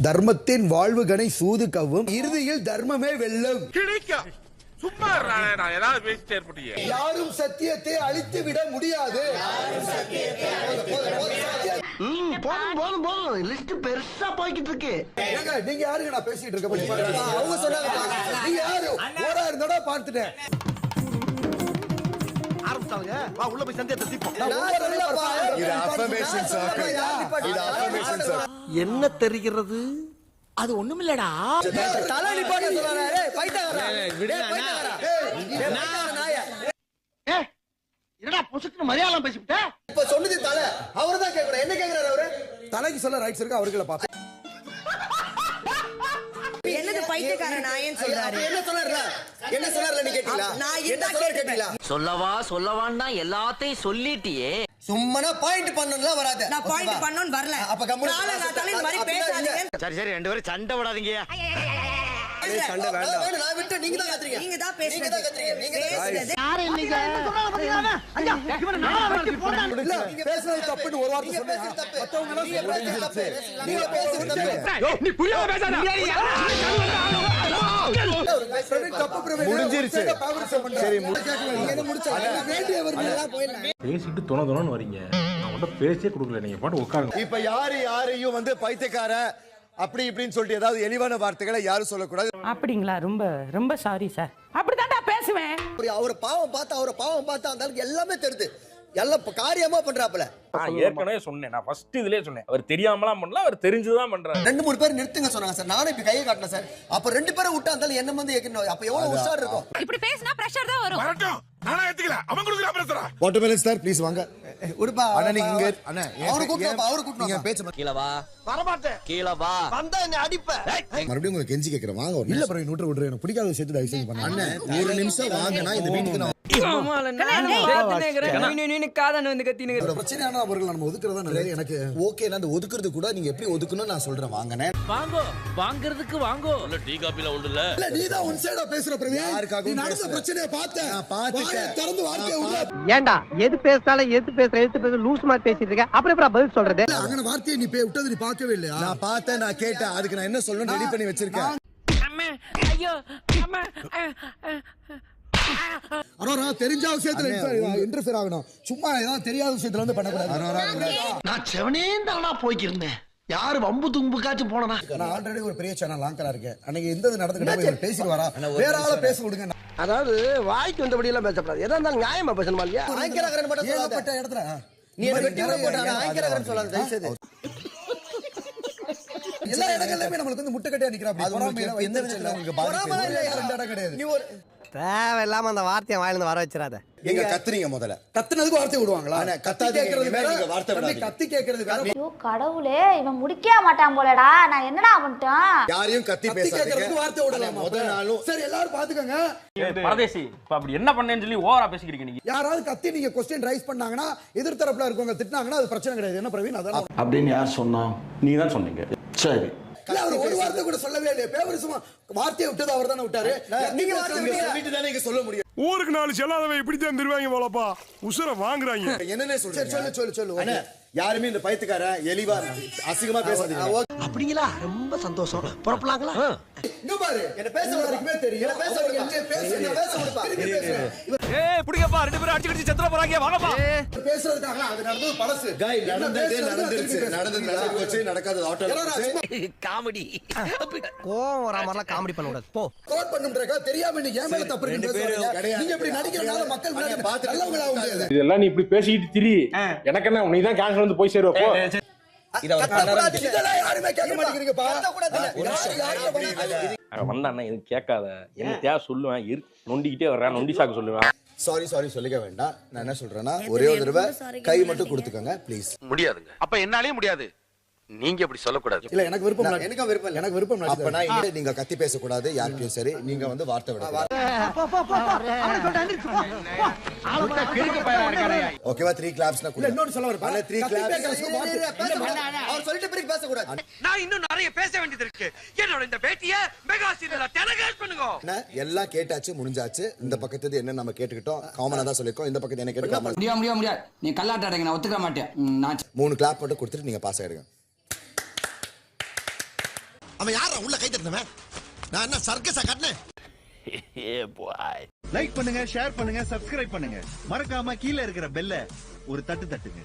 தர்மத்தின் வாழ்வுகனை சூது கவும், இறுதியில் தர்மமே வெல்லும். சும்மா ஏதாவது பேசிட்டே இருப்பீங்க. யாரும் சத்தியத்தை அழித்து விட முடியாது. லிஸ்ட் பெருசா போய்கிட்டு இருக்கு. நீங்க யாருங்க நான் பேசிட்டு இருக்க? அவங்க சொன்னாங்க. நீங்க யாரு? ஓரா இருந்தோட பார்த்துட்டேன். ஆரம்பிச்சாங்க. வா உள்ள போய் சந்தியத்தை தீப்போம். என்ன தெரிகிறது? அது ஒண்ணுமில்லடா. தலை நிப்பாட்ட சொல்றானே பைத்தியக்காரா. என்னடா பொசுக்கு மலையாளம் பேசிவிட்ட? இப்ப சொன்னது தலை. அவர்தான் கேக்குறாரு. என்ன கேக்குறாரு அவரு? தலைக்கு சொல்ல ரைட்ஸ் இருக்கு, அவர்களை பாப்பேன். என்னது பைத்தியக்கார நாயன்னு சொல்றாரு? என்ன சொன்னார்ல? என்ன சொன்னார்ல நீ கேட்டீங்களா? நான் என்ன கேட்டீங்களா? சொல்லவாண்டா எல்லாத்தையும் சொல்லிட்டியே. சும்மானா பாயிண்ட் பண்ணனும்ல வராது. நான் பாயிண்ட் பண்ணனும் வரல. அப்ப கம்முனு நான் தலை மாதிரி பேசாதீங்க. சரி ரெண்டு பேரும் சண்டை விடாதீங்க. சண்டை வேண்டாம். நான் விட்டு நீங்க தான் கத்துறீங்க. நீங்க தான் பேசுறீங்க. நீங்க பேசுறது. யாரு நீங்க? ஐயா இவனை நாளா வெட்டி போடான்னு. நீங்க பேசுறது தப்புன்னு ஒரு வார்த்தை சொன்னீங்க. மத்தவங்க எல்லாம் தப்பு. நீங்க பேசுறது தப்பு. யோ நீ புரியாம பேசாத. முடிஞ்சிருச்சு. சரி நீங்க என்ன முடிச்சாங்க? வேண்டியவர்களா போயிடலாம். பேசிட்டு தொணதொணன்னு வரீங்க. நான் உன்கிட்ட பேசியே கொடுக்கல. நீங்க பாட்டு உட்காருங்க. இப்ப யாரையும் வந்து பைத்தியக்கார அப்படி இப்படின்னு சொல்லிட்டு ஏதாவது எளிவான வார்த்தைகளை யாரும் சொல்லக்கூடாது. அப்படிங்களா? ரொம்ப ரொம்ப சாரி சார். அப்படிதான்டா பேசுவேன். அவரை பாவம் பார்த்தா அந்த ஆளுக்கு எல்லாமே தெரியுது. எல்லாம் காரியமா பண்றாப்ல. ஏற்கனவே சொன்னேன். நான் ஃபர்ஸ்ட் இதுலயே சொன்னேன். அவர் தெரியாமலாம் பண்ணல, அவர் தெரிஞ்சுதான் பண்றாரு. 2-3 பேர் நிறுத்துங்க சொன்னாங்க சார். நானே இப்ப கையை காட்டினேன் சார். அப்ப 2 பேரை விட்டா இருந்தாலும் என்ன வந்து ஏக்கணும். அப்ப எவ்வளவு உஷார் இருக்கும். இப்படி பேசினா பிரஷர் தான் வரும். வரட்டும். நானா ஏத்துக்கல. அவன் குடுக்குற பிரஷரா. வாட்டர்மெலன் சார் ப்ளீஸ் வாங்க. உடுப்பா அண்ணா நீங்க இங்க அண்ணா அவரு கூட்டணும் நீங்க பேச கீழ வா. வர மாட்டேன். கீழ வா. வந்தா என்ன அடிப்ப. மறுபடியும் உங்களுக்கு கெஞ்சி கேக்குறேன் வாங்க. இல்ல ப்ரோ விட்டுரு எனக்கு பிடிக்காத விஷயத்தை தயவு செஞ்சு பண்ணு. அண்ணா ஒரு நிமிஷம் வாங்கனா இந்த வீட்டுக்கு நான் பிரச்சனையான அவர்கள் நம்ம ஒதுக்குறதா நல்லது. எனக்கு ஓகே நான் ஒதுக்குறது கூட நீங்க எப்படி ஒதுக்கணும் நான் சொல்றேன் வாங்கனே. வாங்குறதுக்கு வாங்கோ. இல்ல டீ காபில ஒண்ணு இல்ல. இல்ல நீ தான் ஒன் சைடா பேசுற பிரவீன். நீ நடந்த பிரச்சனையை பார்த்தேன். நான் பார்த்துட்டேன். திறந்து வார்த்தையை விடு. ஏண்டா எது பேசுற லூஸ் மாதிரி பேசிட்டு இருக்க. அப்புறம் எப்பறா பதில் சொல்றது? அங்கன வார்த்தையை நீ விட்டது நீ பார்க்கவே இல்லையா? நான் பார்த்தேன், நான் கேட்டேன். அதுக்கு நான் என்ன சொல்லணும் ரெடி பண்ணி வச்சிருக்கேன். அம்மா ஐயோ அம்மா அரோரா தெரிஞ்ச விஷயத்துல இன்டர்ஃபியர் ஆகணும். சும்மா ஏதாவது தெரியாத விஷயத்துல வந்து பண்ணக்கூடாது. நான் செவனேந்தானா போய்க்கிருந்தேன். யாரு வம்பு தும்புக்காச்சும் போனா? நான் ஆல்ரெடி ஒரு பெரிய சேனல் ஆங்கரா இருக்கேன். அன்னைக்கு எந்த நடந்துக்கிட்டே பேசிடுவாரா? வேற ஆள பேச விடுங்க. அதாவது வாய்க்கு வந்தபடி எல்லாம் பேசக்கூடாது. எதா இருந்தாலும் நியாயமா பேசணுமா இல்லையா? ஆங்கராகரன் மட்டும் சொல்லப்பட்ட இடத்துல நீ என்ன வெட்டி போட்டாங்க. ஆங்கராகரன் சொல்லாத தயவு செய்து. எல்லா இடங்கள்லயுமே நமக்கு வந்து முட்டை கட்டியா நிக்கிறா. அப்படி எந்த விதத்துல உங்களுக்கு பாதிப்பு? ரெண்டு இடம் கிடையாது. நீ ஒரு தேவையில்லாம அந்த வார்த்தையை வாயிலிருந்து வர வச்சிடாத. எங்க கத்துறீங்க முதல்ல. கத்துனதுக்கு வார்த்தை விடுவாங்களா? கத்தாதி கேக்குறது வேற, நீங்க வார்த்தை விடாதீங்க. கத்தி கேக்குறது வேற. ஐயோ கடவுளே இவன் முடிக்கவே மாட்டான் போலடா. நான் என்னடா பண்ணிட்டேன்? யாரையும் கத்தி பேசாதீங்க. வார்த்தை விடலாம் முதல் நாளும். சரி எல்லாரும் பாத்துக்கங்க. பரதேசி இப்ப அப்படி என்ன பண்ணேன்னு சொல்லி ஓவரா பேசிக்கிறீங்க நீங்க. யாராவது கத்தி நீங்க क्वेश्चन ரைஸ் பண்ணாங்கன்னா எதிர் தரப்புல இருக்கவங்க திட்டினாங்கன்னா அது பிரச்சனை கிடையாது. என்ன பிரவீன் அதான் அப்படின்னு யார் சொன்னா? நீங்க தான் சொன்னீங்க. சரி அவர் ஒரு வார்த்தை கூட சொல்லவே இல்லையே. பேவர் சும்மா வார்த்தையை விட்டது அவர் தானே விட்டாரு. நீங்க சொல்லிட்டு தானே நீங்க சொல்ல முடியும். ஊருக்கு 4 செல்லாதவன் இப்படி தான் திருவாங்க போலப்பா. உசுர வாங்குறாங்க. என்னன்னே சொல்லு. அண்ணா யாருமே இந்த பைத்தியக்கார எலிவா அசிங்கமா பேசாதீங்க. அப்படிங்களா? ரொம்ப சந்தோஷம். புறப்படலாங்களா? இங்க பாரு என்ன பேச வரைக்குமே தெரியும். பேச வரைக்கும் பேச விடுப்பா. ஏய் புடிங்கப்பா. ரெண்டு பேரும் அடிச்சு செத்துற போறாங்க. வாங்கப்பா. பேசுறதுக்காக அது நடந்தது பழசு. நடந்து போச்சு. நடக்காதது ஆட்டோ காமெடி. கோவம் வர மாதிரிலாம் காமெடி பண்ண கூடாது. போ. கோட் பண்ணும்ன்றக்க தெரியாம நீ ஏன் மேல தப்பு இருக்குன்னு நீங்க இப்படி நடிக்கிறனால மக்கள் முன்னாடி பார்த்து நல்லவங்களா முடியாது. இதெல்லாம் நீ இப்படி பேசிட்டு திரி. எனக்கு என்ன நீ தான் கேன்சல் வந்து போய் சேருவ போ. இதெல்லாம் யாருமே கேட்க மாட்டேங்கிறீங்கப்பா. வந்தாண்ணா இது கேட்காத. என்ன தேவை சொல்லுவேன். நொண்டிக்கிட்டே வர்றேன். நொண்டி சாக்கு சொல்லுவேன். சாரி சொல்லிக்க வேண்டாம். நான் என்ன சொல்றேன்னா ஒரே ஒரு தடவை கை மட்டும் கொடுத்துக்கோங்க ப்ளீஸ். முடியாதுங்க. அப்ப என்னாலயே முடியாது. நீங்க அப்படி சொல்லக்கூடாது. இல்ல எனக்கு விருப்பம் இல்ல. எனக்கு விருப்பம் இல்ல. அப்ப நான் நீங்க கத்தி பேச கூடாது யாருக்கும். சரி நீங்க வந்து வார்த்தை விட. ஓகேவா? 3 கிளாப்ஸ்னா கூட. இன்னொரு சொல்ல வரப்பா. 3 கிளாப்ஸ். அவர் சொல்லிட்ட பிறகு பேச கூடாது. நான் இன்னும் நிறைய பேச வேண்டியது இருக்கு. என்னோட இந்த பேட்டியை மெகா சீரியல்ல டெலிகாஸ்ட் பண்ணுங்க. எல்லாம் கேட்டாச்சு முடிஞ்சாச்சு. இந்த பக்கத்து என்ன நம்ம கேட்டுக்கிட்டோம். காமனா தான் சொல்லிருக்கோம். இந்த பக்கத்து என்ன கேட்க முடியாது. நீ கல்லாட்ட அடங்க. நான் ஒத்துக்க மாட்டேன். 3 கிளாப் மட்டும் கொடுத்துட்டு நீங்க பாஸ் ஆயிடுங்க. அவன் யாரா உள்ள கை தட்டினவன்? நான் என்ன சர்க்கஸா காட்டினேன்? லைக் பண்ணுங்க, ஷேர் பண்ணுங்க, சப்ஸ்கிரைப் பண்ணுங்க. மறக்காம கீழே இருக்கிற பெல்ல ஒரு தட்டு தட்டுங்க.